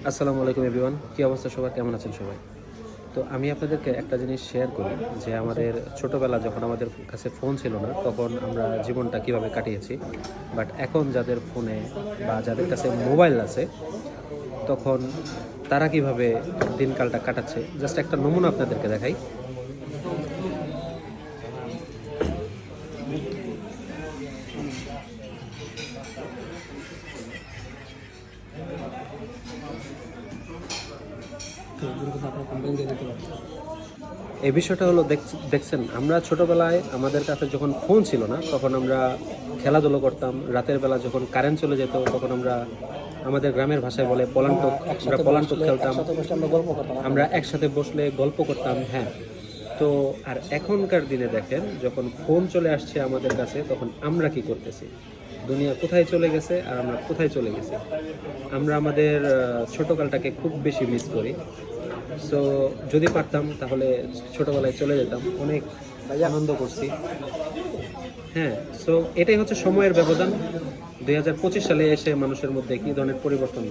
আসসালামু আলাইকুম এভরিওয়ান, কী অবস্থা সবার, কেমন আছেন সবাই? তো আমি আপনাদেরকে একটা জিনিস শেয়ার করি যে আমাদের ছোটোবেলা যখন আমাদের কাছে ফোন ছিল না তখন আমরা জীবনটা কিভাবে কাটিয়েছি, বাট এখন যাদের ফোনে বা যাদের কাছে মোবাইল আছে তখন তারা কিভাবে দিনকালটা কাটাচ্ছে, জাস্ট একটা নমুনা আপনাদেরকে দেখাই। এই বিষয়টা হলো দেখছেন, আমরা ছোটোবেলায় আমাদের কাছে যখন ফোন ছিল না তখন আমরা খেলাধুলো করতাম। রাতের বেলা যখন কারেন্ট চলে যেত তখন আমরা আমাদের গ্রামের ভাষায় বলে পলান্টক, আমরা পলান্টক খেলতাম। আমরা একসাথে বসলে গল্প করতাম। হ্যাঁ, তো আর এখনকার দিনে দেখেন যখন ফোন চলে আসছে আমাদের কাছে তখন আমরা কি করতেছি, দুনিয়া কোথায় চলে গেছে আর আমরা কোথায় চলে গেছি। আমরা আমাদের ছোটোকালটাকে খুব বেশি মিস করি। সো যদি পারতাম তাহলে ছোটোবেলায় চলে যেতাম, অনেক আনন্দ করছি। হ্যাঁ, সো এটাই হচ্ছে সময়ের ব্যবধান। 2025 সালে এসে মানুষের মধ্যে কী ধরনের পরিবর্তন